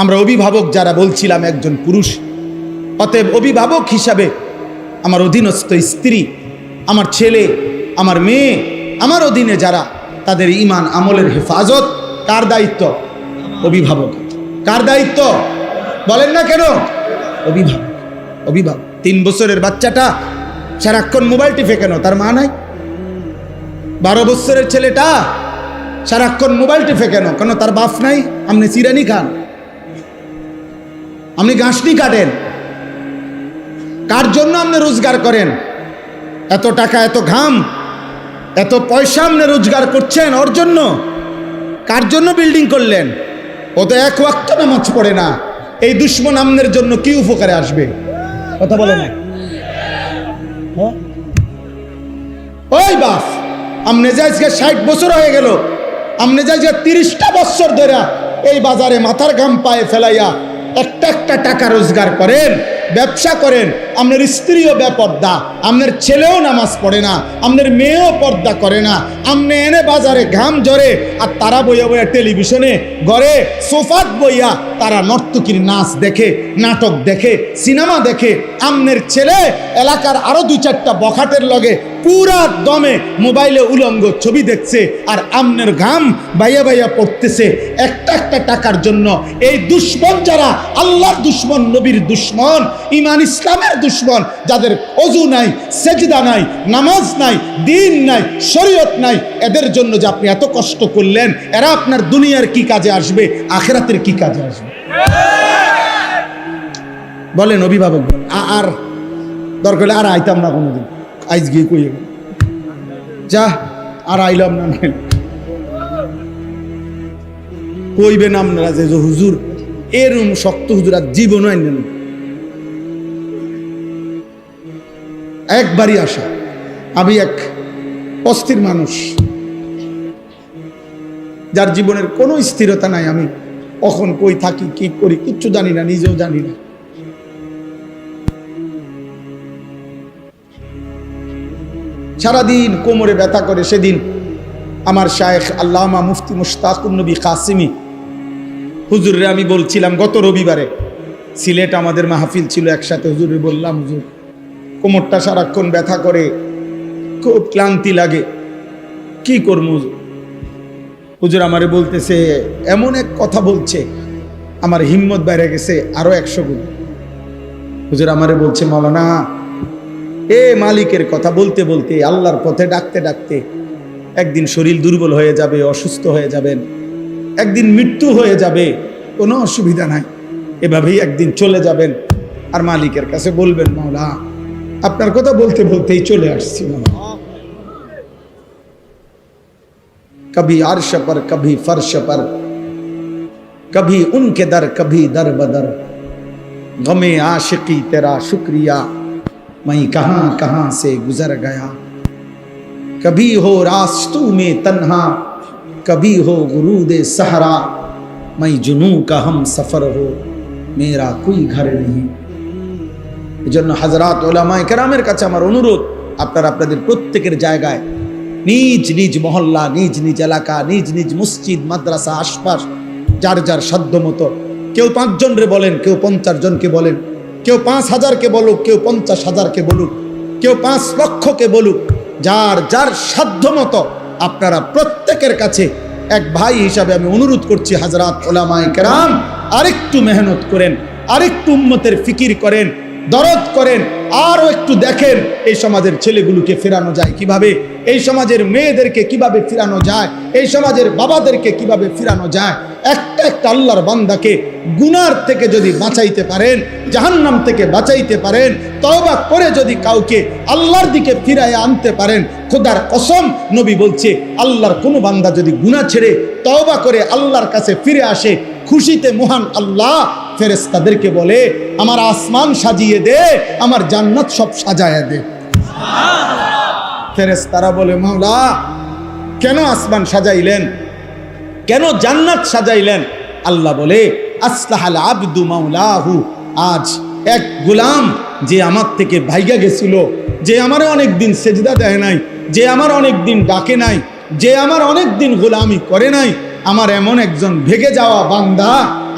আমরা অভিভাবক যারা বলছিলাম একজন পুরুষ, অতএব অভিভাবক হিসাবে আমার অধীনস্থ স্ত্রী, আমার ছেলে, আমার মেয়ে, আমার অধীনে যারা, তাদের ঈমান আমলের হেফাজত কার দায়িত্ব? অভিভাবক। কার দায়িত্ব বলেন না কেন? অভিভাবক। অভিভাবক। 3 বছরের বাচ্চাটা সারাক্ষণ মোবাইল টিপে কেন? তার মা নাই? 12 বছরের ছেলেটা সারাক্ষণ মোবাইল টিপে কেন? কেন তার বাপ নাই? আপনি চিরানি খান, আপনি গাছনি কাটেন, কার জন্য আপনি রোজগার করেন? এত টাকা, এত ঘাম, এত পয়সা আপনি রোজগার করছেন ওর জন্য? কার জন্য বিল্ডিং করলেন? ও তো এক ওয়াক্ত নামাজ পড়ে না। এই দুশ্মন আমনের জন্য কি উপকারে আসবে? কথা বলে না। ওই বাপ, আমনে যে আজকে 60 বছর হয়ে গেল, আমনে যে 30টা বছর ধরে এই বাজারে মাথার ঘাম পায়ে ফেলাইয়া একটা একটা টাকা রোজগার করেন, ব্যবসা করেন, আপনার স্ত্রীও বেপর্দা, আপনার ছেলেও নামাজ পড়ে না, আপনার মেয়েও পর্দা করে না, আপনি এনে বাজারে ঘাম ঝরে আর তারা বইয়া বইয়া টেলিভিশনে ঘরে সোফাত বইয়া তারা নর্তকীর নাচ দেখে, নাটক দেখে, সিনেমা দেখে। আপনার ছেলে এলাকার আরো 2-4টা বখাটের লগে পুরা দমে মোবাইলে উলঙ্গ ছবি দেখছে, আর আমনের ঘাম বাইয়া বাইয়া পড়তেছে একটা একটা টাকার জন্য। এই দুশ্মন যারা, আল্লাহর দুশ্মন, নবীর দুশ্মন, ঈমান ইসলামের দুশ্মন, যাদের ওযু নাই, সেজদা নাই, নামাজ নাই, দ্বীন নাই, শরীয়ত নাই, এদের জন্য যে আপনি এত কষ্ট করলেন, এরা আপনার দুনিয়ার কি কাজে আসবে, আখিরাতের কি কাজে আসবে? বলেন অভিভাবক। আর দরকার আর আইতাম না কোনোদিন, আইজ গিয়ে কই যা আর আইলাম না। কইবেন আপনারা যে হুজুর এরম শক্ত হুজুর আর জীবনও আইলেন। একবারই আসা। আমি এক অস্থির মানুষ, যার জীবনের কোনো স্থিরতা নাই। আমি কখন কই থাকি, কি করি কিচ্ছু জানি না, নিজেও জানি না। সারাদিন কোমরে ব্যথা করে। সেদিন আমার শায়েখ আল্লামা মুফতি মুশতাকুন নবী কাসিমি হুজুরে আমি বলছিলাম, গত রবিবারে সিলেট আমাদের মাহফিল ছিল একসাথে, হুজুরে বললাম, হুজুর কোমরটা সারাক্ষণ ব্যথা করে, খুব ক্লান্তি লাগে, কি করবো? হুজুর আমারে বলতেছে, এমন এক কথা বলছে, আমার হিম্মত বেড়ে গেছে আরো 100 গুণ। হুজুর আমারে বলছে, মাওলানা মালিকের কথা বলতে বলতে, আল্লাহর পথে ডাকতে ডাকতে একদিন শরীর দুর্বল হয়ে যাবে, অসুস্থ হয়ে যাবেন, একদিন মৃত্যু হয়ে যাবে, কোনো অসুবিধা নাই, এভাবেই একদিন চলে যাবেন, আর মালিকের কাছে বলবেন, মাওলা আপনার কথা বলতে বলতেই চলে আসছি। কবি আরশ पर कभी फर्श पर, कभी उनके दर कभी दर बदर, गमे आशिकी तेरा शुक्रिया मैं कहां कहां से गुजर गया, कभी हो रास्तों में तन्हा, कभी हो गुरूद सहरा, मैं जुनू का हम सफर हो, मेरा कोई घर नहीं। এজন্য হযরত উলামায়ে কেরামের কাছে আমার অনুরোধ, আপনারা আপনাদের প্রত্যেকের জায়গায়, নিজ নিজ মহল্লা, নিজ নিজ এলাকা, নিজ নিজ মসজিদ, মাদ্রাসা, আশপাশ, যার যার সাধ্য মতো, কেউ 5 জনরে বলেন, কেউ 50 জনকে বলেন, কেউ 5000কে বলুক, কেউ 50,000কে বলুক, কেউ 5 লক্ষকে বলুক, যার যার সাধ্য মতো আপনারা প্রত্যেকের কাছে এক ভাই হিসাবে আমি অনুরোধ করছি, হযরত উলামায়ে কেরাম আরেকটু মেহনত করেন, আরেকটু উম্মতের ফিকির করেন, দরদ করেন, আরো একটু দেখেন এই সমাজের ছেলেগুলোকে ফেরানো যায় কিভাবে, এই সমাজের মেয়েদেরকে কিভাবে ফিরানো যায়, এই সমাজের বাবাদেরকে কিভাবে ফিরানো যায়। একটা একটা আল্লাহর বান্দাকে গুনার থেকে যদি বাঁচাইতে পারেন, জাহান্নাম থেকে বাঁচাইতে পারেন, তওবা করে যদি কাউকে আল্লাহর দিকে ফিরায় আনতে পারেন, খোদার কসম নবী বলছে, আল্লাহর কোনো বান্দা যদি গুনাহ ছেড়ে তওবা করে আল্লাহর কাছে ফিরে আসে, খুশিতে মহান আল্লাহ ফেরেশতাদেরকে বলে, আমার আসমান সাজিয়ে দে, আমার জান্নাত সব সাজায় দে। ফেরেশতারা বলে, মাওলা কেন আসমান সাজাইলেন, কেন জান্নাত সাজাইলেন? আল্লাহ বলে, আসলাহাল আবদু মাওলাহু, আজ এক গোলাম যে আমার থেকে ভাইগা গেছিল, যে আমার অনেক দিন সেজদা দেয় নাই, যে আমার অনেক দিন ডাকে নাই, যে আমার অনেক দিন গোলামি করে নাই, আমার এমন একজন ভেগে যাওয়া বান্দা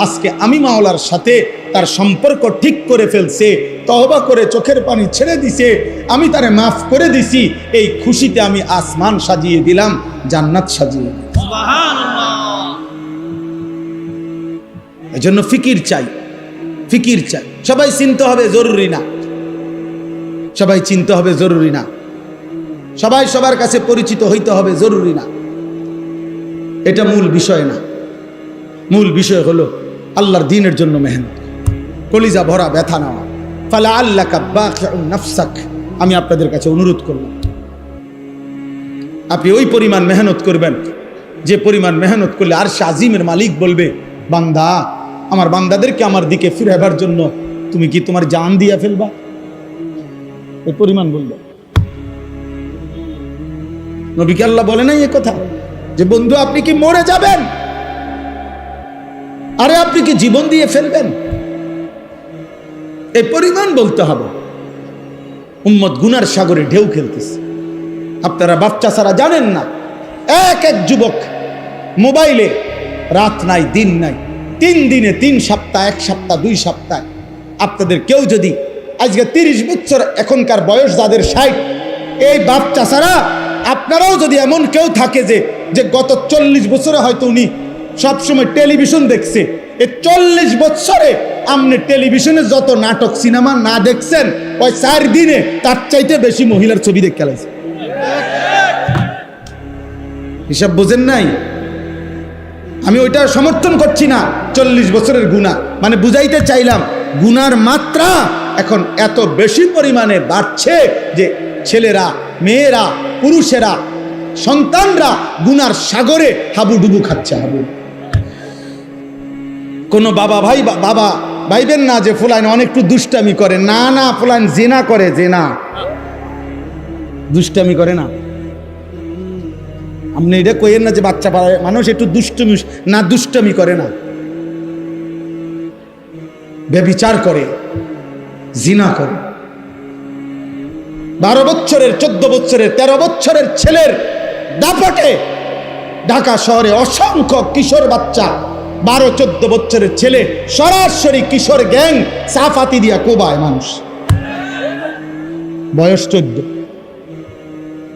আজকে আমি মাওলার সাথে তার সম্পর্ক ঠিক করে ফেলছে, তওবা করে চোখের পানি ছেড়ে দিছে, আমি তারে মাফ করে দিছি। এই খুশিতে আমি আসমান সাজিয়ে দিলাম, জান্নাত সাজিয়ে দিলাম। সুবহানাল্লাহ। এজন্য ফিকির চাই, ফিকির চাই। সবাই চিনতে হবে জরুরি না, সবাই চিনতে হবে জরুরি না, সবাই সবার কাছে পরিচিত হইতে হবে জরুরি না। এটা মূল বিষয় না। মূল বিষয় হলো আল্লাহর দ্বীনের জন্য মেহনত, কলিজা ভরা ব্যথা নেওয়া। ফালা আল্লাকা বাখিউন নাফসাক, আমি আপনাদের কাছে অনুরোধ করলাম আপনি ওই পরিমাণ মেহনত করবেন যে পরিমাণ মেহনত করলে আরশ আজিমের মালিক বলবে, বান্দা, আমার বান্দাদেরকে আমার দিকে ফিরাবার জন্য তুমি কি তোমার জান দিয়া ফেলবা? এই পরিমাণ বলবে। নবীকে আল্লাহ বলে নাই এ কথা যে বন্ধু আপনি কি মরে যাবেন? আরে আপনি কি জীবন দিয়ে ফেলবেন? এই পরিমাণ বলতে হবে। উম্মত গুনার সাগরে ঢেউ খেলতেছে। আপনারা বাচ্চা ছাড়া জানেন না, এক এক যুবক মোবাইলে রাত নাই দিন নাই, 3 দিনে 3 সপ্তাহ, 1 সপ্তাহ, 2 সপ্তাহ। আপনাদের কেউ যদি আজকে 30 বছর এখনকার বয়স যাদের 60, এই বাচ্চা ছাড়া আপনারাও যদি এমন কেউ থাকে যে গত 40 বছরে হয়তো উনি সবসময় টেলিভিশন দেখছে, এই 40 বছরে আপনি টেলিভিশনে যত নাটক সিনেমা না দেখছেন, ওই 4 দিনে তার চাইতে বেশি মহিলার ছবি দেখে গেছে। হিসাব বোঝেন নাই? আমি ওইটা সমর্থন করছি না। 40 বছরের গুনাহ মানে বুঝাইতে চাইলাম গুনার মাত্রা এখন এত বেশি পরিমাণে বাড়ছে যে ছেলেরা, মেয়েরা, পুরুষেরা, সন্তানরা গুনার সাগরে হাবুডুবু খাচ্ছে। হাবু কোনো বাবা ভাইবেন না যে ফুলাইন অনেক একটু দুষ্টামি করে। না না, ফুলাইন জিনা করে, জিনা, দুষ্টামি করে না। আপনি এটা কইেন না যে বাচ্চা মানুষ একটু দুষ্টমি না, দুষ্টামি করে না, ব্যভিচার করে, জিনা করে। 12 বছরের, 14 বছরের, 13 বছরের ছেলের দাপটে ঢাকা শহরে অসংখ্য কিশোর বাচ্চা, 12-14 বছরের ছেলে সরাসরি কিশোর গ্যাং সাফাতি দিয়া কোবায় মানুষ, বয়স 14।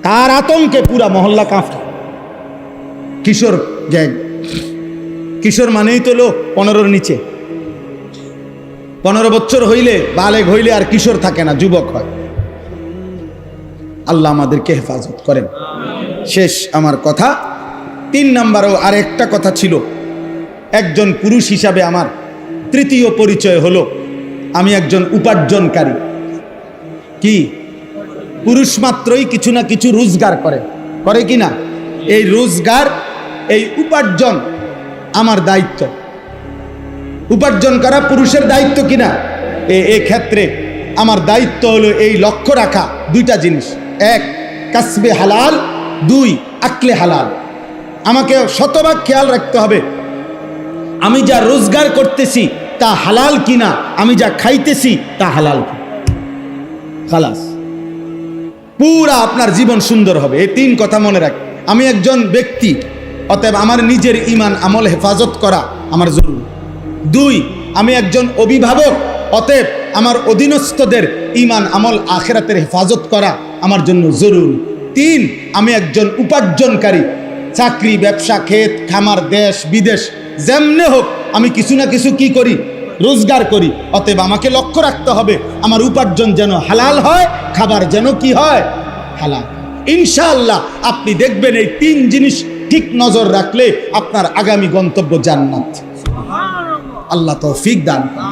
তার আতঙ্কে পুরা মহল্লা কাঁপে। কিশোর গ্যাং, কিশোর মানেই তো লোক 15-র নিচে। 15 বছর হইলে, বালেগ হইলে আর কিশোর থাকে না, যুবক হয়। আল্লাহ আমাদেরকে হেফাজত করেন। শেষ আমার কথা। 3 নম্বরেও আরেকটা কথা ছিল। একজন পুরুষ হিসাবে আমার তৃতীয় পরিচয় হলো আমি একজন উপার্জনকারী। কি? পুরুষ মাত্রই কিছু না কিছু রোজগার করে কি না? এই রোজগার, এই উপার্জন আমার দায়িত্ব। উপার্জন করা পুরুষের দায়িত্ব কিনা? এই ক্ষেত্রে আমার দায়িত্ব হলো এই লক্ষ্য রাখা 2টা জিনিস। 1 কাসবে হালাল, 2 আকলে হালাল। আমাকে শতভাগ খেয়াল রাখতে হবে আমি যা রোজগার করতেছি তা হালাল কিনা, আমি যা খাইতেছি তা হালাল কিনা। খালাস, পুরা আপনার জীবন সুন্দর হবে। এই 3 কথা মনে রাখ। আমি একজন ব্যক্তি, অতএব আমার নিজের ঈমান আমল হেফাজত করা আমার জরুরি। 2 আমি একজন অভিভাবক, অতএব আমার অধীনস্থদের ঈমান আমল আখিরাতের হেফাজত করা আমার জন্য জরুরি। 3 আমি একজন উপার্জনকারী, চাকরি, ব্যবসা, ক্ষেত, খামার, দেশ বিদেশ যেমনে হোক আমি কিছু না কিছু কি করি, রোজগার করি। অতএব আমাকে লক্ষ্য রাখতে হবে আমার উপার্জন যেন হালাল হয়, খাবার যেন কি হয়, হালাল। ইনশাআল্লাহ আপনি দেখবেন এই 3 জিনিস ঠিক নজর রাখলে আপনার আগামী গন্তব্য জান্নাত। আল্লাহ তৌফিক দান করেন,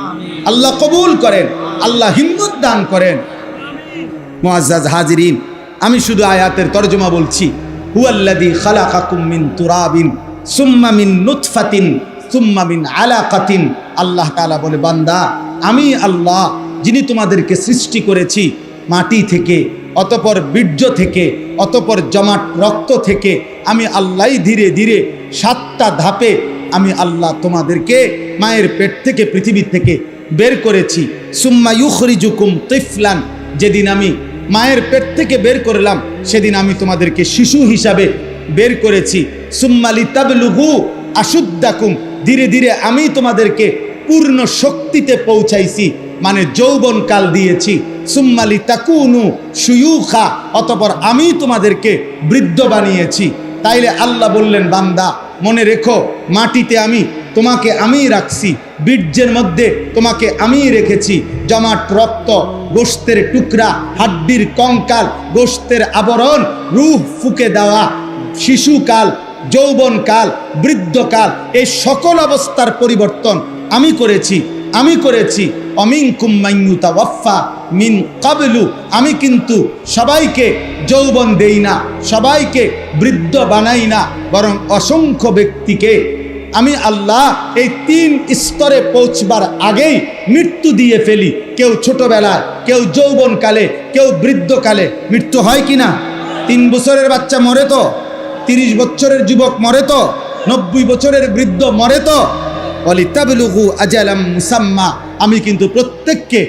আল্লাহ কবুল করেন, আল্লাহ হিম্মত দান করেন। মুআজ্জাজ হাজিরিন, আমি শুধু আয়াতের তরজমা বলছি। হুয়াল্লাযী খালাকাকুম মিন তুরাবিন সুম্মা মিন নুতফাতিন সুম্মা মিন আলাকাতিন। আল্লাহ তাআলা বলে, বান্দা আমি আল্লাহ যিনি তোমাদেরকে সৃষ্টি করেছি মাটি থেকে, অতঃপর বীর্য থেকে, অতঃপর জমাট রক্ত থেকে। আমি আল্লাহই ধীরে ধীরে 7টা ধাপে আমি আল্লাহ তোমাদেরকে মায়ের পেট থেকে, পৃথিবী থেকে বের করেছি। সুম্মা ইউখরিজুকুম তিফলান, যেদিন আমি মায়ের পেট থেকে বের করলাম সেদিন আমি তোমাদেরকে শিশু হিসাবে বের করেছি। সুম্মা লিতাবলুগু আশুদ্দাকুম, ধীরে ধীরে আমি তোমাদেরকে পূর্ণ শক্তিতে পৌঁছাইছি, মানে যৌবনকাল দিয়েছি। সুম্মালি তাকুনু শুয়ুখা, অতঃপর আমি তোমাদেরকে বৃদ্ধ বানিয়েছি। তাইলে আল্লাহ বললেন, বান্দা মনে রেখো, মাটিতে তোমাকে আমিই রাখছি, বীর্যের মধ্যে তোমাকে আমিই রেখেছি। জমাট রক্ত, গোশতের টুকরা, হাড্ডির কঙ্কাল, গোশতের আবরণ, রূহ ফুঁকে দেওয়া, শিশুকাল, যৌবনকাল, বৃদ্ধকাল, এই সকল অবস্থার পরিবর্তন আমি করেছি। অমিনকুম মান ইউতাওয়াফা মিন ক্বাবলু, আমি কিন্তু সবাইকে যৌবন দেই না, সবাইকে বৃদ্ধ বানাই না, বরং অসংখ্য ব্যক্তিকে আমি আল্লাহ এই 3 স্তরে পৌঁছবার আগেই মৃত্যু দিয়ে ফেলি। কেউ ছোটবেলায়, কেউ যৌবনকালে, কেউ বৃদ্ধকালে। মৃত্যু হয় কি না? 3 বছরের বাচ্চা মরে তো, 30 বছরের যুবক মরে তো, 90 বছরের বৃদ্ধ মরে তো। ওয়ালিতাবলুগু আজালাম মুসাম্মা, আমি কিন্তু প্রত্যেককে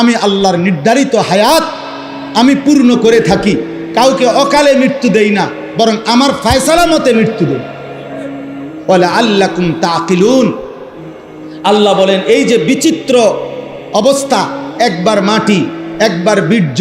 আমি আল্লাহর নির্ধারিত হায়াত আমি পূর্ণ করে থাকি। কাউকে অকালে মৃত্যু দেই না, বরং আমার ফয়সালা মতে মৃত্যু দেই। ওয়ালাআল্লাকুম তাকিলুন, আল্লাহ বলেন এই যে বিচিত্র অবস্থা, একবার মাটি, একবার বীর্য,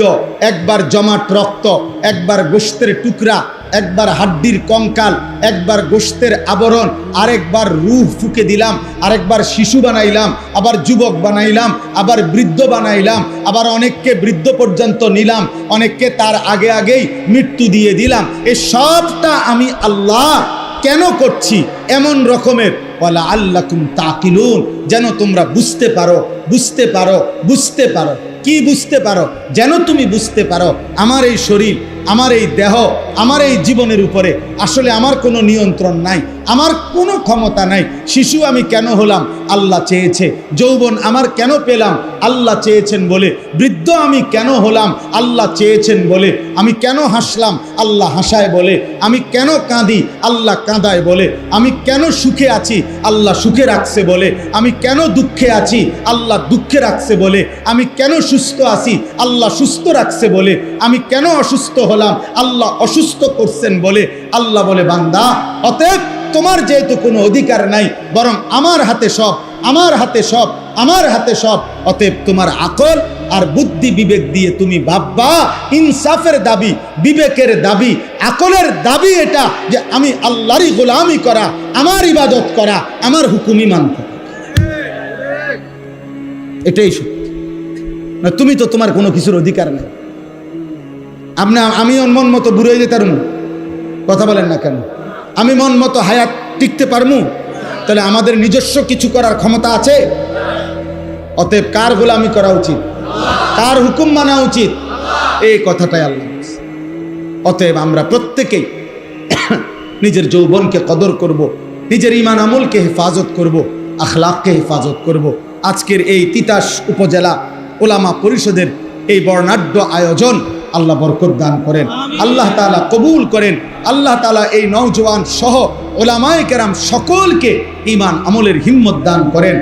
একবার জমাট রক্ত, একবার গোশতের টুকরা, একবার হাড্ডির কঙ্কাল, একবার গোশতের আবরণ, আরেকবার রূহ ফুঁকে দিলাম, আরেকবার শিশু বানাইলাম, আবার যুবক বানাইলাম, আবার বৃদ্ধ বানাইলাম, আবার অনেককে বৃদ্ধ পর্যন্ত নিলাম, অনেককে তার আগেই মৃত্যু দিয়ে দিলাম। এই সবটা আমি আল্লাহ কেন করছি? এমন রকমের ওয়ালাআল্লাকুম তাকিলুন, যেন তোমরা বুঝতে পারো। কি বুঝতে পারো? যেন তুমি বুঝতে পারো আমার এই শরীর, আমার এই দেহ, আমার এই জীবনের উপরে আসলে আমার কোনো নিয়ন্ত্রণ নাই, আমার কোনো ক্ষমতা নাই। শিশু আমি কেন হলাম? আল্লাহ চেয়েছে। যৌবন আমার কেন পেলাম? আল্লাহ চেয়েছেন বলে। বৃদ্ধ আমি কেন হলাম? আল্লাহ চেয়েছেন বলে। আমি কেন হাসলাম? আল্লাহ হাসায় বলে। আমি কেন কাঁদি? আল্লাহ কাঁদায় বলে। আমি কেন সুখে আছি? আল্লাহ সুখে রাখছে বলে। আমি কেন দুঃখে আছি? আল্লাহ দুঃখে রাখছে বলে। আমি কেন সুস্থ আছি? আল্লাহ সুস্থ রাখছে বলে। আমি কেন অসুস্থ হলাম? আল্লাহ অসুস্থ করছেন বলে। আল্লাহ বলে, বান্দা অতএব তোমার যেহেতু কোনো অধিকার নাই, বরং আমার হাতে সব, অতএব তোমার আকল আর বুদ্ধি বিবেক দিয়ে তুমি ভাববা। ইনসাফের দাবি, বিবেকের দাবি, আকলের দাবি এটা যে আমি আল্লাহরই গোলামি করা, আমার ইবাদত করা, আমার হুকুমই মানতে। এটাই সত্যি। না তুমি তো তোমার কোনো কিছুর অধিকার নেই। আমি মন মতো বুড়ে যেতে পারবো? কথা বলেন না কেন? আমি মন মতো হায়াত টিকতে পারবো? তাহলে আমাদের নিজস্ব কিছু করার ক্ষমতা আছে? অতএব কার গোলামি করা উচিত? কার হুকুম মানা উচিত? এই কথাটাই আল্লাহ বলছে। অতএব আমরা প্রত্যেকেই নিজের যৌবনকে কদর করব, নিজের ঈমান আমলকে হেফাজত করব, আখলাককে হেফাজত করব। আজকের এই তিতাস উপজেলা ওলামা পরিষদের এই বর্ণাঢ্য আয়োজন আল্লাহ বরকত দান করেন, আল্লাহ তাআলা কবুল করেন। আল্লাহ তাআলা এই নওজোয়ান সহ ওলামায়ে কেরাম সকলকে ঈমান আমলের হিম্মত দান করেন,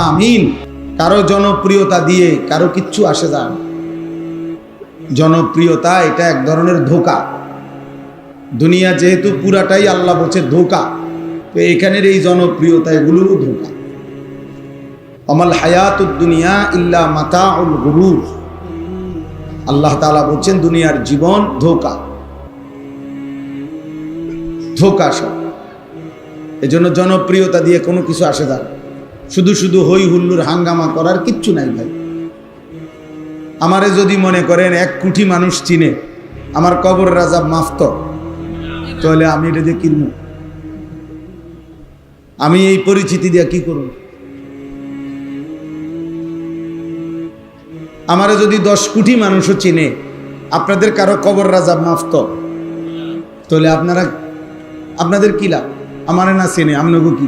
আমিন। কারো জনপ্রিয়তা দিয়ে কারো কিচ্ছু আসে যায় না। জনপ্রিয়তা এটা এক ধরনের ধোঁকা। দুনিয়া যেহেতু পুরাটাই আল্লাহ বলছে ধোঁকা, তো এখানের এই জনপ্রিয়তা এগুলোরও ধোঁকা। আমাল হায়াতুদ দুনিয়া ইল্লা মাতাউল গুরুর, আল্লাহ তাআলা বলছেন দুনিয়ার জীবন ধোঁকা, ধোঁকা সব। এজন্য জনপ্রিয়তা দিয়ে কোনো কিছু আসে যায় না। শুধু শুধু হই হুল্লুর হাঙ্গামা করার কিচ্ছু নাই ভাই। আমারে যদি মনে করেন 1 কোটি মানুষ চিনে, আমার কবর রাজাব মাফত, তাহলে আমি এটা দিয়ে কিনব? আমি এই পরিচিতি দিয়ে কি করব? আমারে যদি 10 কোটি মানুষও চিনে, আপনাদের কারো কবর রাজাব মাফত, তাহলে আপনাদের কি লাভ? আমারে না চিনে আপনাকে কি?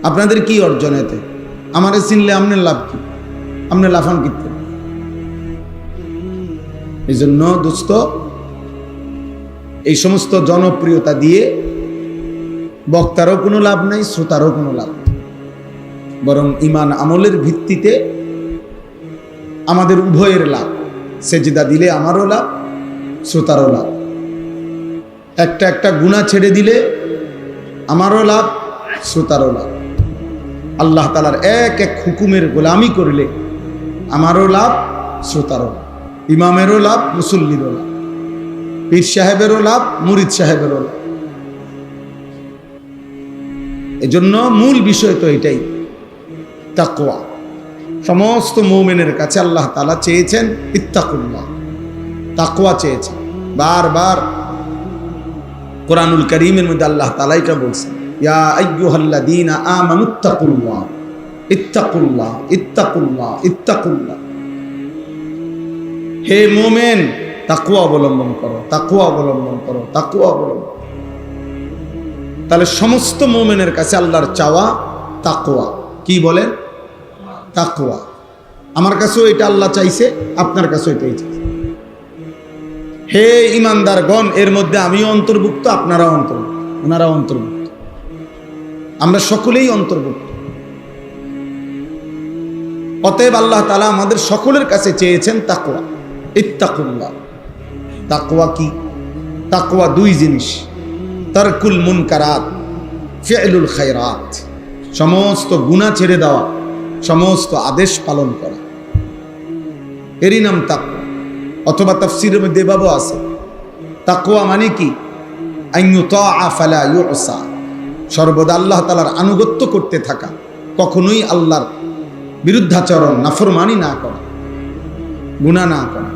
আপনাদের কি অর্জন এতে? আমারে চিনলে আপনার লাভ কি? আপনি লাফান কিনতে। এই জন্য দোস্ত, এই সমস্ত জনপ্রিয়তা দিয়ে বক্তারও কোনো লাভ নাই, শ্রোতারও কোনো লাভ নেই। বরং ঈমান আমলের ভিত্তিতে আমাদের উভয়ের লাভ। সেজদা দিলে আমারও লাভ, শ্রোতারও লাভ। একটা একটা গুনাহ ছেড়ে দিলে আমারও লাভ, শ্রোতারও লাভ। আল্লাহ তাআলার এক এক হুকুমের গোলামি করলে আমারও লাভ, শ্রোতারও লাভ, ইমামেরও লাভ, মুসল্লিরও লাভ, পীর সাহেবেরও লাভ, মুরিদ সাহেবেরও লাভ। এজন্য মূল বিষয় তো এটাই, তাকওয়া। সমস্ত মুমিনের কাছে আল্লাহ তাআলা চেয়েছেন ইত্তাকুল্লাহ, তাকওয়া চেয়েছেন। বারবার কোরআনুল কারীমের মধ্যে আল্লাহ তাআলা এটা বলছেন, ইয়া আইয়ুহাল্লাযীনা আমানুত্তাকুল্লাহ ইত্তাকুল্লাহ ইত্তাকুল্লাহ ইত্তাকুল্লাহ। হে মুমিন, তাকওয়া অবলম্বন করো, তাকওয়া অবলম্বন করো, তাকওয়া অবলম্বন। তাহলে সমস্ত মুমিনের কাছে আল্লাহর চাওয়া তাকওয়া। কি বলেন? তাকওয়া। আমার কাছেও এটা আল্লাহ চাইছে, আপনার কাছেও এটাই চাইছে। হে ঈমানদারগণ, এর মধ্যে আমিও অন্তর্ভুক্ত, আপনারাও অন্তর্ভুক্ত, ওনারাও অন্তর্ভুক্ত, আমরা সকলেই অন্তর্ভুক্ত। অতএব আল্লাহ তাআলা আমাদের সকলের কাছে চেয়েছেন তাকওয়া, ইত্তাকুল্লাহ। তাকওয়া কি? তাকওয়া দুই জিনিস, তারকুল মুনকারাত, ফি'লুল খায়রাত। সমস্ত গুনাহ ছেড়ে দেওয়া, সমস্ত আদেশ পালন করা, এরই নাম তাকওয়া। অথবা তাফসীরের মধ্যে এভাবেও আছে, তাকওয়া মানে কি? আইয়ুতাআ ফালা ইউসা, সর্বদা আল্লাহ তাআলার আনুগত্য করতে থাকা, কখনোই আল্লাহর বিরুদ্ধাচরণ, নাফরমানি না করা, গুনাহ না করা।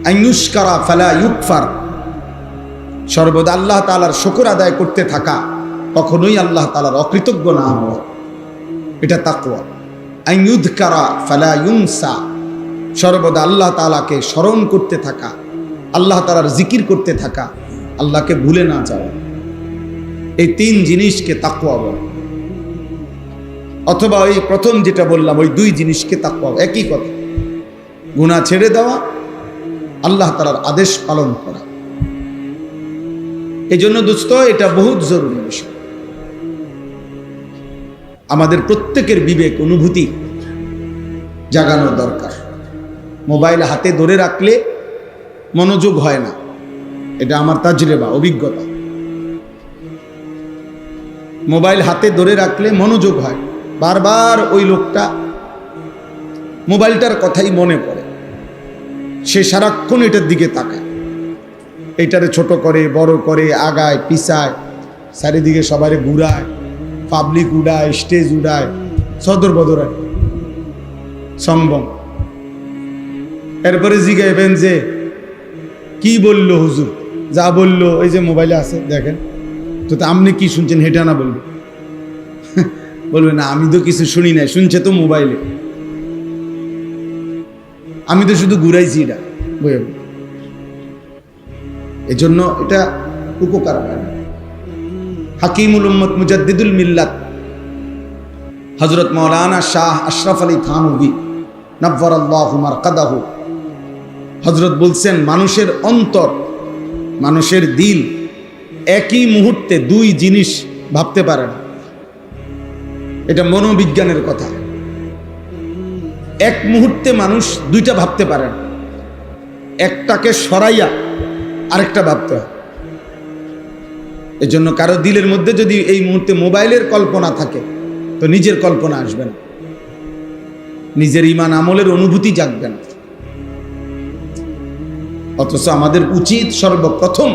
আইয়ুশকারা ফালা ইউকফার, সর্বদা আল্লাহ তাআলার শুকর আদায় করতে থাকা, কখনোই আল্লাহ তাআলার অকৃতজ্ঞ না হওয়া, এটা তাকওয়া। আইয়ুযকারা ফালা ইউনসা, সর্বদা আল্লাহ তাআলাকে স্মরণ করতে থাকা, আল্লাহ তাআলার জিকির করতে থাকা, আল্লাহকে ভুলে না যাওয়া। এই তিন জিনিসকে তাকওয়া বলে। অথবা ওই প্রথম যেটা বললাম, ওই দুই জিনিসকে তাকওয়া, একই কথা। গুনাহ ছেড়ে দেওয়া, আল্লাহ তাআলার আদেশ পালন করা। এই জন্য দোস্ত, এটা বহুত জরুরি বিষয়। আমাদের প্রত্যেকের বিবেক অনুভূতি জাগানো দরকার। মোবাইল হাতে ধরে রাখলে মনোযোগ হয় না, এটা আমার তাজরিবা, অভিজ্ঞতা। মোবাইল হাতে ধরে রাখলে মনোযোগ হয়, বারবার ওই লোকটা মোবাইলটার কথাই মনে পড়ে, সে সারাক্ষণ এটার দিকে তাকায়, এইটারে ছোট করে, বড় করে, আগায় পিছায়, চারিদিকে সবাই ঘুরায়, পাবলিক উড়ায়, স্টেজ উড়ায়, সদর বদরায়, সম্ভব। এরপরে জিগাইবেন যে কি বলল হুজুর, যা বলল ওই যে মোবাইলে আছে দেখেন তো, আপনি কি শুনছেন হেটা না বলবে? বলবে না, আমি তো কিছু শুনি নাই, শুনছে তো মোবাইলে, আমি তো শুধু ঘুরাইছি এটা বইয়ে। এই জন্য এটা উপকার হয় না। হাকিমুল উম্মত মুজাদ্দিদুল মিল্লাত হযরত মাওলানা শাহ আশরাফ আলী থানভী নব্বরাল্লাহু মারকাদাহু, হযরত বলছেন, মানুষের অন্তর, মানুষের দিল একই মুহূর্তে দুই জিনিস ভাবতে পারে না। এটা মনোবিজ্ঞানের কথা। এক মুহূর্তে মানুষ দুইটা ভাবতে পারে না, একটাকে সরাইয়া আরেকটা ভাবতে হয়। এজন্য কারো দিলের মধ্যে যদি এই মুহূর্তে মোবাইলের কল্পনা থাকে, তো নিজের কল্পনা আসবে না, নিজের ঈমান আমলের অনুভূতি জাগবে না। অথচ আমাদের উচিত সর্বপ্রথম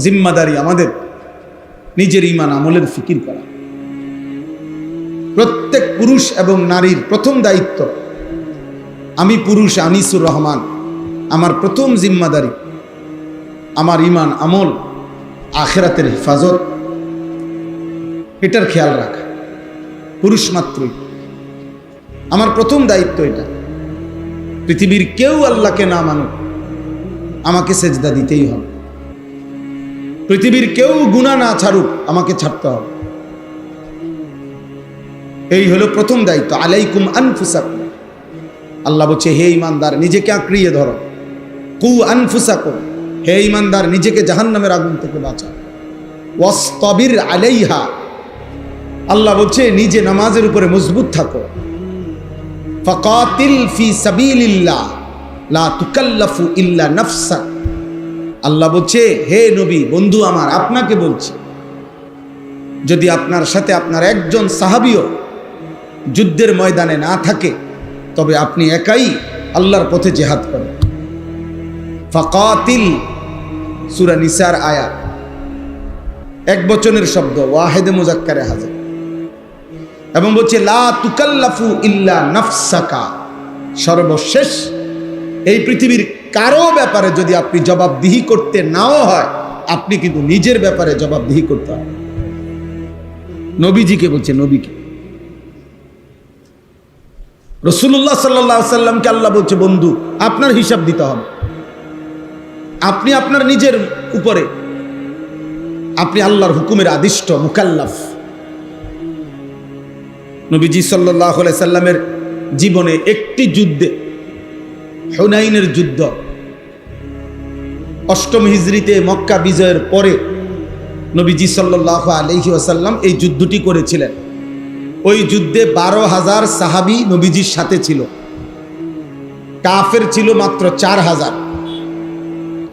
জিম্মাদারি আমাদের নিজের ঈমান আমলের ফিকির করা। প্রত্যেক পুরুষ এবং নারীর প্রথম দায়িত্ব, আমি পুরুষ আনিসুর রহমান, আমার প্রথম জিম্মাদারি আমার ঈমান আমল, আখিরাতের হেফাজত, এটার খেয়াল রাখা। পুরুষ মাত্রই আমার প্রথম দায়িত্ব এটা। পৃথিবীর কেউ আল্লাহকে না মানুক, আমাকে সেজদা দিতেই হবে। পৃথিবীর কেউ গুনাহ না ছাড়ুক, আমাকে ছাড়তে হবে। এই হলো প্রথম দায়িত্ব। আলাইকুম আনফুসাকুম, আল্লাহ বলছে, হে ঈমানদার, নিজেকে আঁকড়িয়ে ধরো। কু আনফুসাকুম, হে ঈমানদার, নিজেকে জাহান্নামের আগুন থেকে বাঁচাও। ওয়াসতাবির আলাইহা, আল্লাহ বলছে, নিজে নামাজের উপরে মজবুত থাকো। ফাকাতিল ফি সাবিলিল্লাহ লা তুকাল্লাফু ইল্লা নাফসাক, আল্লাহ বলছে, হে নবী বন্ধু আমার, আপনাকে বলছি, যদি আপনার সাথে আপনার একজন সাহাবীও যুদ্ধের ময়দানে না থাকে, তবে আপনি একাই আল্লাহর পথে জিহাদ করেন। ফাকাতিল, সূরা নিসার আয়াত, এক বচনের শব্দ, ওয়াহিদে মুজাক্কারে হাজির। এবং বলছে লা তুকাল্লাফু ইল্লা নাফসাকা, সর্বশেষ এই পৃথিবীর কারো ব্যাপারে যদি আপনি জবাবদিহি করতে নাও হয়, আপনি কিন্তু নিজের ব্যাপারে জবাবদিহি করতে হবে। নবীজিকে বলছে, নবীকে, রাসূলুল্লাহ সাল্লাল্লাহু আলাইহি সাল্লামকে আল্লাহ বলছে, বন্ধু আপনার হিসাব দিতে হবে। আপনি আপনার নিজের উপরে, আপনি আল্লাহর হুকুমের আদিষ্ট মুকাল্লাফ। নবীজি সাল্লাল্লাহু আলাইহি সাল্লামের জীবনে একটি যুদ্ধে, হুনাইনের যুদ্ধ, ৮ম হিজরিতে মক্কা বিজয়ের পরে নবীজি সাল্লাল্লাহু আলাইহি ওয়াসাল্লাম এই যুদ্ধটি করেছিলেন। ওই যুদ্ধে ১২,০০০ সাহাবী নবীজির সাথে ছিল, কাফের ছিল মাত্র ৪,০০০।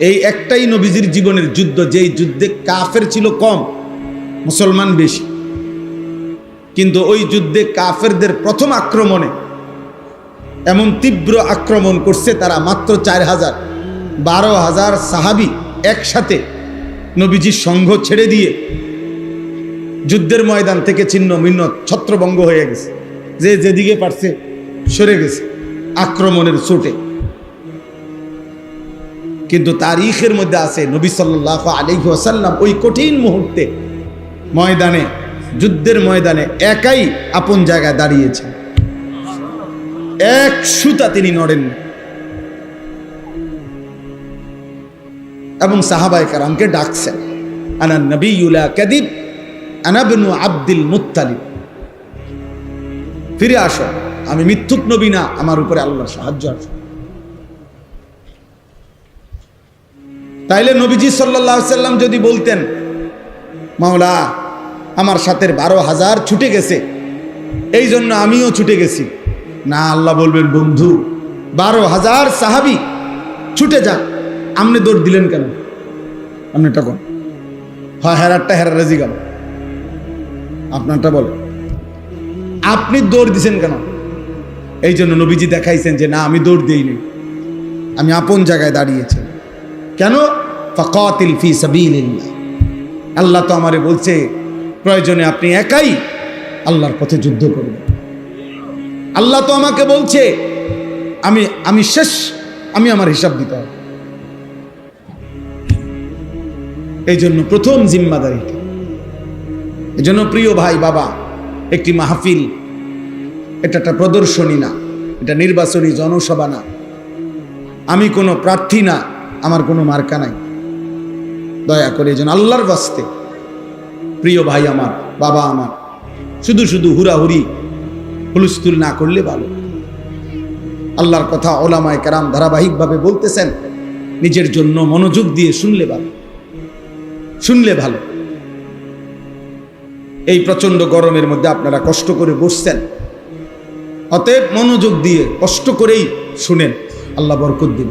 এই একটাই নবীজির জীবনের যুদ্ধ, যেই যুদ্ধে কাফের ছিল কম, মুসলমান বেশি। কিন্তু ওই যুদ্ধে কাফেরদের প্রথম আক্রমণে এমন তীব্র আক্রমণ করছে তারা, মাত্র ৪,০০০। ১২,০০০ সাহাবী একসাথে নবীজির সঙ্গ ছেড়ে দিয়ে যুদ্ধের ময়দান থেকে ছিন্ন ভিন্ন, ছত্রভঙ্গ হয়ে গেছে, যে যেদিকে পারছে সরে গেছে আক্রমণের চোটে। কিন্তু তারিখের মধ্যে আছে নবী সাল্লাল্লাহু আলাইহি ওয়াসাল্লাম ওই কঠিন মুহূর্তে ময়দানে, যুদ্ধের ময়দানে একাই আপন জায়গায় দাঁড়িয়েছেন, এক সুতা তিনি নড়েন। এবং সাহাবায়ে কেরামকে ডাকছেন, আনা নবিয়্যু লা কাযিব, আনা ইবনু আব্দুল মুত্তালিব, ফিরে আসো, আমি মিথ্যুক নবী না, আমার উপরে আল্লাহর সাহায্য আছে। তাইলে নবীজি সাল্লাল্লাহু আলাইহি সাল্লাম যদি বলতেন, মাওলা আমার সাথে ১২,০০০ ছুটে গেছে, এই জন্য আমিও ছুটে গেছি, না, আল্লাহ বলবেন, বন্ধু ১২,০০০ সাহাবী ছুটে যাক, আপনি দৌড় দিলেন কেন? আপনি তখন হয় হেরারটা হেরার রাজি গেল, আপনারটা বলে, আপনি দৌড় দিছেন কেন? এই জন্য নবীজি দেখাইছেন যে না, আমি দৌড় দিইনি, আমি আপন জায়গায় দাঁড়িয়েছি। কেন? ফাকাতিল ফি সাবিলিল্লাহ, আল্লাহ তো আমারে বলছে প্রয়োজনে আপনি একাই আল্লাহর পথে যুদ্ধ করবেন। আল্লাহ তো আমাকে বলছে আমি শেষ, আমি আমার হিসাব দিতে হবে। এই জন্য প্রথম জিম্মাদারি। এই জন্য প্রিয় ভাই বাবা, একটি মাহফিল এটা একটা প্রদর্শনী না, এটা নির্বাচনী জনসভা না, আমি কোনো প্রার্থী না, আমার কোনো মার্কা নাই। দয়া করে এই জন্য আল্লাহর বাস্তে প্রিয় ভাই আমার, বাবা আমার, শুধু শুধু হুড়াহুড়ি হুলস্থুল না করলে ভালো। আল্লাহর কথা ওলামায়ে কেরাম ধারাবাহিকভাবে বলতেছেন, নিজের জন্য মনোযোগ দিয়ে শুনলে ভালো, শুনলে ভালো। এই প্রচন্ড গরমের মধ্যে আপনারা কষ্ট করে বসছেন, অতএব মনোযোগ দিয়ে কষ্ট করেই শুনেন, আল্লাহ বরকত দিন,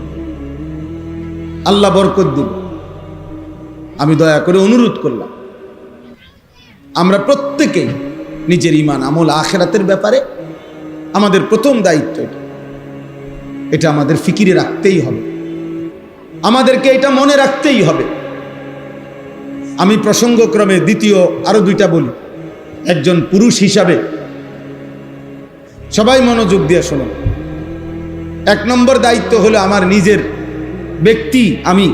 আল্লাহ বরকত দিন। আমি দয়া করে অনুরোধ করলাম, আমরা প্রত্যেকেই নিজের ঈমান আমল আখিরাতের ব্যাপারে আমাদের প্রথম দায়িত্ব, এটা আমাদের ফিকিরে রাখতেই হবে, আমাদেরকে এটা মনে রাখতেই হবে। আমি প্রসঙ্গক্রমে দ্বিতীয় আরো দুইটা বলি। একজন পুরুষ হিসাবে সবাই মনোযোগ দিয়ে শোনো। ১ নম্বর দায়িত্ব হলো আমার নিজের ব্যক্তি, আমি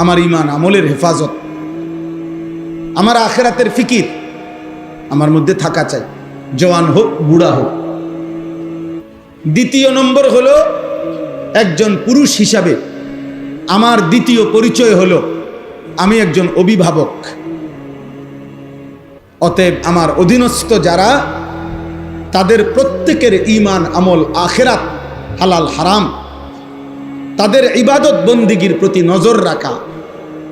আমার ঈমান আমলের হেফাজত, আমার আখিরাতের ফিকির আমার মধ্যে থাকা চাই, জওয়ান হোক বুড়া হোক। দ্বিতীয় নম্বর হলো একজন পুরুষ হিসাবে আমার দ্বিতীয় পরিচয় হলো আমি একজন অভিভাবক। অতএব আমার অধীনস্থ যারা, তাদের প্রত্যেকের ঈমান আমল আখিরাত হালাল হারাম, তাদের ইবাদত বন্দিগির প্রতি নজর রাখা,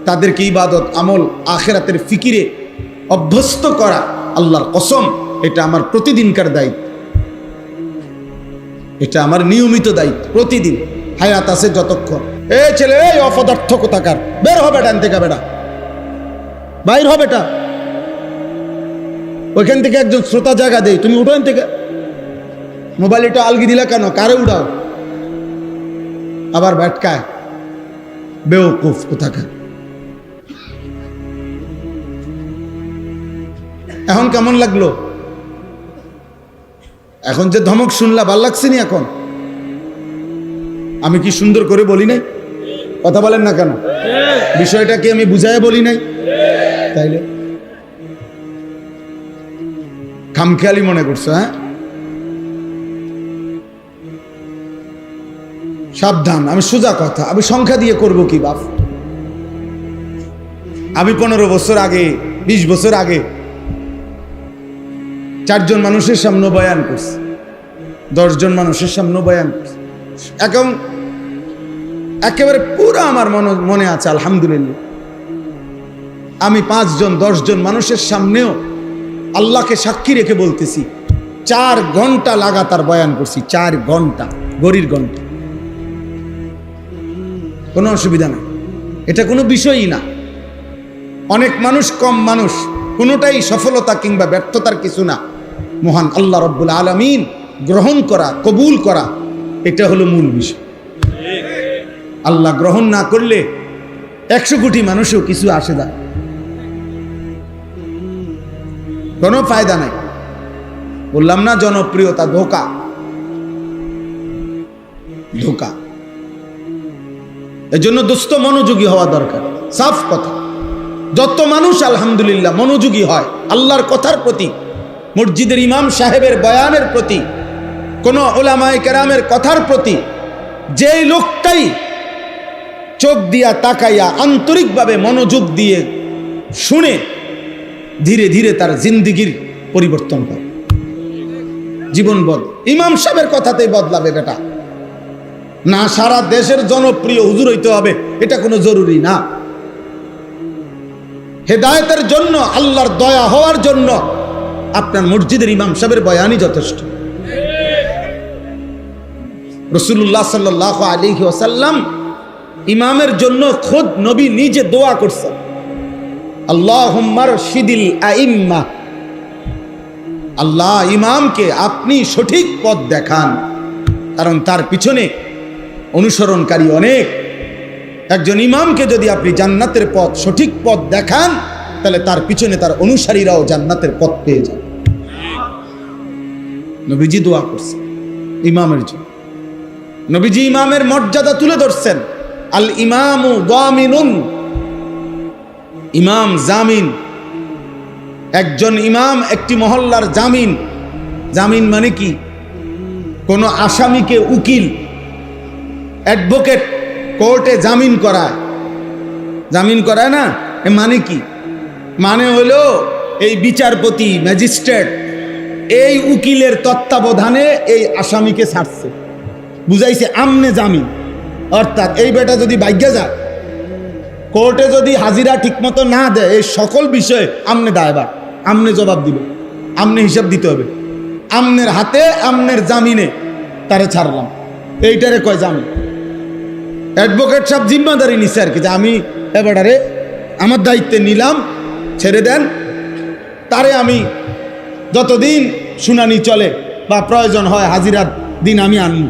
তাদেরকে ইবাদত আমল আখিরাতের ফিকিরে অভ্যস্ত করা, আল্লাহর কসম এটা আমার প্রতিদিনকার দায়িত্ব, এটা আমার নিয়মিত দায়িত্ব। প্রতিদিন হায়াত আছে যতক্ষণ এ ছেলে, এই অপদার্থ কোথাকার, বের হবে ডান থেকে, বেটা বাইর হবে। বেটা ওইখান থেকে একজন শ্রোতা জায়গা দেই, তুমি উঠো এখান থেকে। মোবাইল এটা আলগি দিলা কেন? কারে উঠাও? আবার ব্যাটকায়, বেওকুফ কোথাকার। এখন কেমন লাগলো? এখন যে ধমক শুনলা ভাল লাগছে নি? এখন আমি কি সুন্দর করে বলি নাই? কথা বলেন না কেন? বিষয়টা কি আমি বুঝায় বলি নাই? তাইলে খামখেয়ালি মনে করছো? হ্যাঁ, সাবধান। আমি সোজা কথা, আমি সংখ্যা দিয়ে করব কি বাপ? আমি 15 বছর আগে, 20 বছর আগে 4 জন মানুষের সামনে বয়ান করছি, 10 জন মানুষের সামনে বয়ান করছি। এখন একেবারে পুরো আমার মনে আছে, আলহামদুলিল্লাহ। আমি 5 জন 10 জন মানুষের সামনেও আল্লাহকে সাক্ষী রেখে বলতেছি, 4 ঘন্টা লাগাতার বয়ান করছি। 4 ঘন্টা, গড়ির ঘন্টা। কোনো অসুবিধা নাই, এটা কোনো বিষয়ই না। অনেক মানুষ, কম মানুষ, কোনোটাই সফলতা কিংবা ব্যর্থতার কিছু না। মহান আল্লাহ রব্বুল আলামিন গ্রহণ করা, কবুল করা, এটা হলো মূল বিষয়। আল্লাহ গ্রহণ না করলে 100 কোটি মানুষও কিছু আসে না, কোনো ফায়দা নাই। বললাম না, জনপ্রিয়তা ধোঁকা, ধোঁকা। এজন্য দোস্ত মনোযোগী হওয়া দরকার। সাফ কথা, যত মানুষ আলহামদুলিল্লাহ মনোযোগী হয় আল্লাহর কথার প্রতি, মসজিদের ইমাম সাহেবের বয়ানের প্রতি, কোন উলামায়ে কেরামের কথার প্রতি, যেই লোকটাই চোখ দিয়া তাকাইয়া আন্তরিকভাবে মনোযোগ দিয়ে শুনে, ধীরে ধীরে তার জিন্দিগির পরিবর্তন হয়, জীবন ইমাম সাহেবের কথাতেই বদলাবে। বেটা না সারা দেশের জনপ্রিয় হুজুর হইতে হবে এটা কোনো জরুরি না। হেদায়েতের জন্য, আল্লাহর দয়া হওয়ার জন্য আপনার মসজিদের ইমাম সাহেবের বয়ানই যথেষ্ট। রাসূলুল্লাহ সাল্লাল্লাহু আলাইহি ওয়াসাল্লাম ইমামের জন্য খুদ নবী নিজে দোয়া করছেন, আল্লাহুম্মা রশিদিল আইম্মা, আল্লাহ ইমামকে আপনি সঠিক পথ দেখান। কারণ তার পিছনে অনুসরণকারী অনেক। একজন ইমামকে যদি আপনি জান্নাতের পথ, সঠিক পথ দেখান, তাহলে তার পিছনে তার অনুসারীরাও জান্নাতের পথ পেয়ে যাবে। নবীজি দোয়া করছেন ইমামের জন্য। নবীজি ইমামের মর্যাদা তুলে ধরছেন, আল ইমামু দামিনুন, ইমাম জামিন। একজন ইমাম একটি মহল্লার জামিন। জামিন মানে কি? কোন আসামিকে উকিল, অ্যাডভোকেট কোর্টে জামিন করায়, জামিন করায় না, এ মানে কি? মানে হলো এই বিচারপতি, ম্যাজিস্ট্রেট এই উকিলের তত্ত্বাবধানে এই আসামিকে ছাড়ছে, বুঝাইছে আমনে জামিন। অর্থাৎ এই বেটা যদি ভাগ্যে যায়, কোর্টে যদি হাজিরা ঠিকমতো না দেয়, এই সকল বিষয়ে আমনে দায়বার, আমনে জবাব দিবে, আমনে হিসাব দিতে হবে। আমনের হাতে, আমনের জামিনে তারে ছাড়লাম, এইটারে কয় জামিন। অ্যাডভোকেট সব জিম্মাদারি নিচ্ছে আর কি, যে আমি এবারে আমার দায়িত্বে নিলাম, ছেড়ে দেন তারে, আমি যতদিন শুনানি চলে বা প্রয়োজন হয় হাজিরার দিন আমি আনব।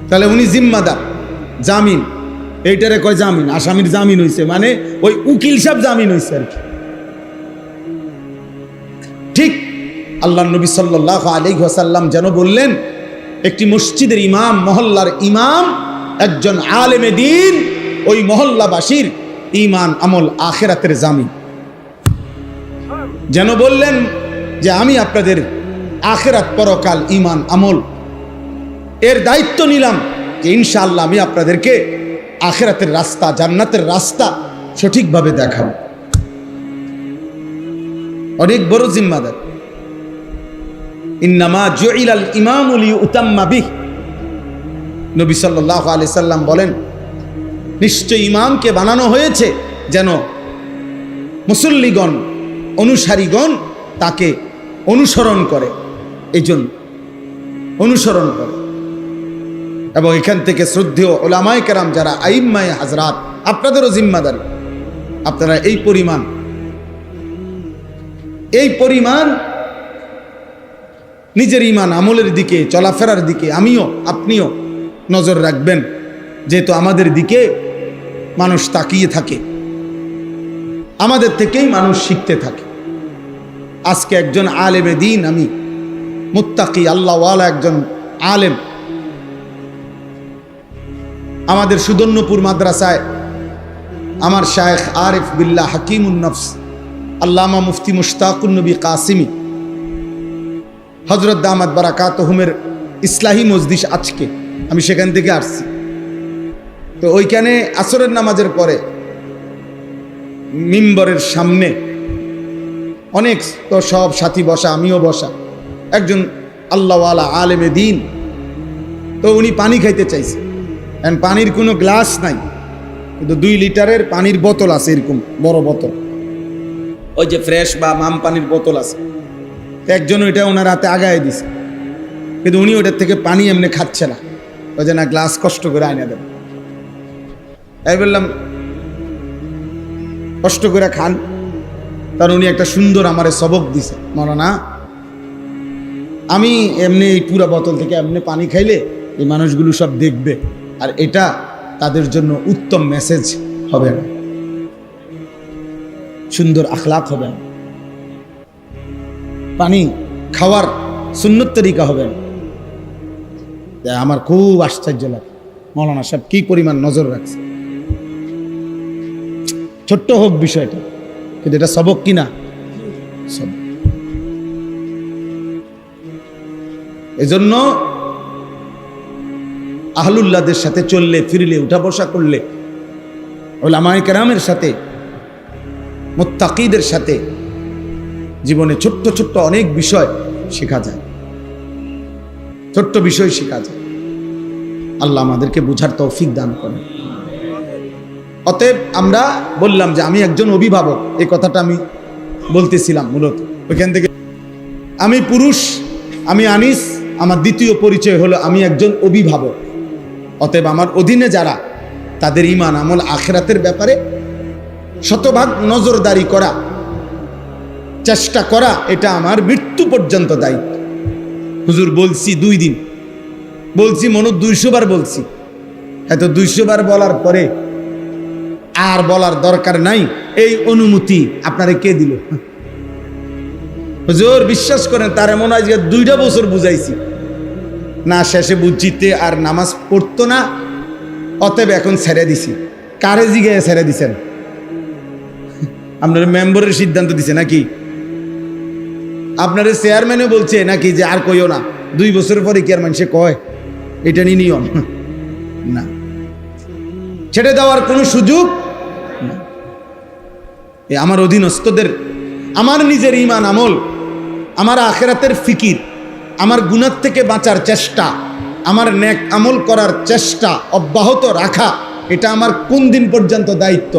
তাহলে উনি জিম্মাদার, জামিন, এইটারে কয় জামিন। আসামির জামিন হইছে মানে ওই উকিল সাহেব জামিন হইছে আর কি। ঠিক আল্লাহ নবী সাল্লাল্লাহু আলাইহি ওয়াসাল্লাম যেন বললেন, একটি মসজিদের ইমাম, মহল্লার ইমাম, একজন আলেমে দ্বীন, ওই মহল্লাবাসীর ঈমান আমল আখিরাতের জামিন। যেন বললেন যে আমি আপনাদের আখিরাত পরকাল ঈমান আমল এর দায়িত্ব নিলাম, যে ইনশাআল্লাহ আমি আপনাদেরকে আখিরাতের রাস্তা, জান্নাতের রাস্তা সঠিকভাবে দেখাবো। অনেক বড় জিম্মাদার। ইন্নামা জুইলাল ইমামু লিউতাম্মা বিহি, নবী সাল্লাল্লাহু আলাইহি সাল্লাম বলেন, নিশ্চয় ইমামকে বানানো হয়েছে যেন মুসল্লিগণ, অনুসারীগণ তাকে অনুসরণ করে, এই জন্য অনুসরণ করে। এবং এখান থেকে শ্রদ্ধেয় ওলামায়ে কেরাম যারা আইম্মায়ে হাজরাত, আপনাদেরও জিম্মাদারি, আপনারা এই পরিমাণ নিজের ঈমান আমলের দিকে, চলাফেরার দিকে আমিও আপনিও নজর রাখবেন, যেহেতু আমাদের দিকে মানুষ তাকিয়ে থাকে, আমাদের থেকেই মানুষ শিখতে থাকে। আজকে একজন আলেমে দ্বীন, আমি মুত্তাকি আল্লাহওয়ালা একজন আলেম, আমাদের সুদন্যপুর মাদ্রাসায় আমার শায়েখ আরিফ বিল্লাহ হাকিমুন নফস আল্লামা মুফতি মুশতাকুন নবী কাসিমি হযরত দামাত বারাকাতুহুমের ইসলাহি মজলিস, আজকে আমি সেখান থেকে আসছি। তো ওইখানে আসরের নামাজের পরে মিম্বরের সামনে অনেক তো সব সাথী বসা, আমিও বসা, একজন আল্লাহওয়ালা আলেমে দ্বীন। তো উনি পানি খাইতে চাইছে, এখন পানির কোনো গ্লাস নাই, কিন্তু 2 লিটারের পানির বোতল আছে, এরকম বড় বোতল, ওই যে ফ্রেশ বা মাম পানির বোতল আছে। একজন ওইটা ওনার হাতে আগায় দিছে, কিন্তু উনি ওটার থেকে পানি এমনি খাচ্ছে না, ওই যে না গ্লাস কষ্ট করে আইনা দেন। তাই বললাম কষ্ট করে খান। তার উনি একটা সুন্দর আমারে সবক দিছে, মাওলানা আমি এমনি এই পুরা বোতল থেকে এমনি পানি খাইলে এই মানুষগুলো সব দেখবে, আর এটা তাদের জন্য উত্তম মেসেজ হবে না, সুন্দর আখলাক হবে না, পানি খাওয়ার সুন্নত তরিকা হবে না। আমার খুব আশ্চর্য লাগে, মাওলানা সাহেব কি পরিমাণ নজর রাখছে। ছোট্ট হোক বিষয়টা, কিন্তু এটা সবক কিনা সবক। এজন্য আহলুল্লাহদের সাথে চললে ফিরলে, উঠা বসা করলে, উলামায়ে কেরামের সাথে, মুত্তাকিদের সাথে জীবনে ছোট্ট ছোট্ট অনেক বিষয় শেখা যায়, ছোট্ট বিষয় শেখা যায়। আল্লাহ আমাদেরকে বুঝার তৌফিক দান করেন। অতএব আমরা বললাম যে আমি একজন অভিভাবক, এই কথাটা আমি বলতেছিলাম মূলত ওইখান থেকে। আমি পুরুষ, আমি আনিস, আমার দ্বিতীয় পরিচয় হলো আমি একজন অভিভাবক। অতএব আমার অধীনে যারা, তাদের ঈমান আমল আখিরাতের ব্যাপারে শতভাগ নজরদারি করা, চেষ্টা করা, এটা আমার মৃত্যু পর্যন্ত দায়িত্ব। হুজুর বলছি 2 দিন, বলছি মনে 200 বার বলছি, এত 200 বার বলার পরে আর বলার দরকার নাই, এই অনুমতি আপনারে কে দিল? হুজুর বিশ্বাস করেন, তার এমন হয় যে 2টা বছর বুঝাইছি না, শেষে বুঝিতে আর নামাজ পড়তো না, অতএব এখন ছেড়ে দিছি। কারে জিগায় ছেড়ে দিছেন? আপনার মেম্বারের সিদ্ধান্ত দিছে নাকি? আপনার চেয়ারম্যানও বলছে নাকি যে আর কইও না? 2 বছর পরে কি আর মানুষে কয় এটা নিয়ম? না, ছেড়ে দেওয়ার কোনো সুযোগ না। আমার অধীনস্থদের, আমার নিজের ঈমান আমল, আমার আখিরাতের ফিকির, আমার গুনাহ থেকে বাঁচার চেষ্টা, আমার নেক আমল করার চেষ্টা অব্যাহত রাখা, এটা আমার কোন দিন পর্যন্ত দায়িত্ব?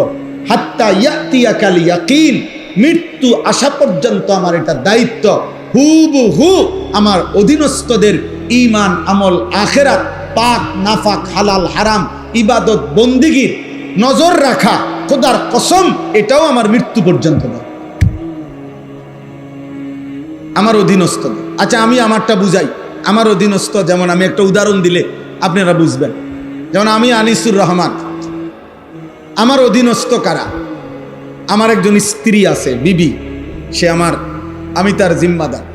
হাত্তা ইয়াতিয়াকাল ইয়াকিন, মৃত্যু আসা পর্যন্ত আমার এটা দায়িত্ব। হুবহু আমার অধীনস্থদের ঈমান আমল আখিরাত, পাক নাফাক, হালাল হারাম, ইবাদত বন্দিগির নজর রাখা, খোদার কসম এটাও আমার মৃত্যু পর্যন্ত না, আমার অধীনস্থ। আচ্ছা আমি আমারটা বুঝাই। আমার অধীনস্থ, যেমন আমি একটা উদাহরণ দিলে আপনারা বুঝবেন। যেমন আমি আনিসুর রহমান, আমার অধীনস্থ কারা? আমার একজন স্ত্রী আছে, বিবি, সে আমি তার জিম্মাদার,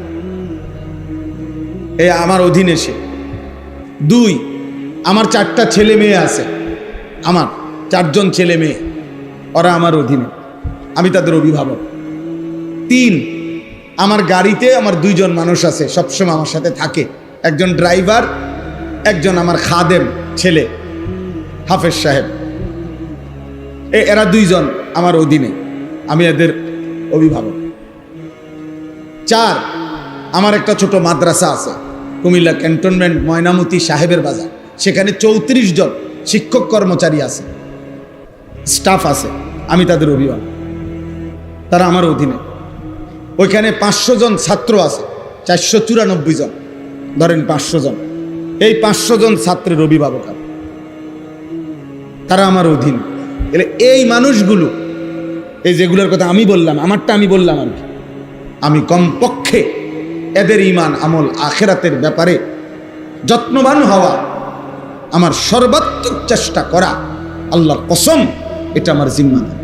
এ আমার অধীনে সে। 2, আমার 4টা ছেলে মেয়ে আছে, আমার 4 জন ছেলে মেয়ে, ওরা আমার অধীনে, আমি তাদের অভিভাবক। 3, আমার গাড়িতে আমার 2 জন মানুষ আছে, সবসময় আমার সাথে থাকে, একজন ড্রাইভার, একজন আমার খাদেম ছেলে হাফেজ সাহেব। এরা 2 জন আমার অধীনে, আমি এদের অভিভাবক। 4, আমার একটা ছোট মাদ্রাসা আছে কুমিল্লা ক্যান্টনমেন্ট ময়নামতি সাহেবের বাজার, সেখানে 34 জন শিক্ষক কর্মচারী আছে, স্টাফ আছে, আমি তাদের অভিভাবক, তারা আমার অধীনে। ওইখানে 500 জন ছাত্র আছে, 494 জন, ধরেন 500 জন, এই 500 জন ছাত্রের অভিভাবক আমি, তারা আমার অধীন। এলে এই মানুষগুলো, এই যেগুলোর কথা আমি বললাম, আমারটা আমি বললাম আর কি, আমি কমপক্ষে এদের ঈমান আমল আখিরাতের ব্যাপারে যত্নবান হওয়া, আমার সর্বাত্মক চেষ্টা করা, আল্লাহর কসম এটা আমার জিম্মাদারি।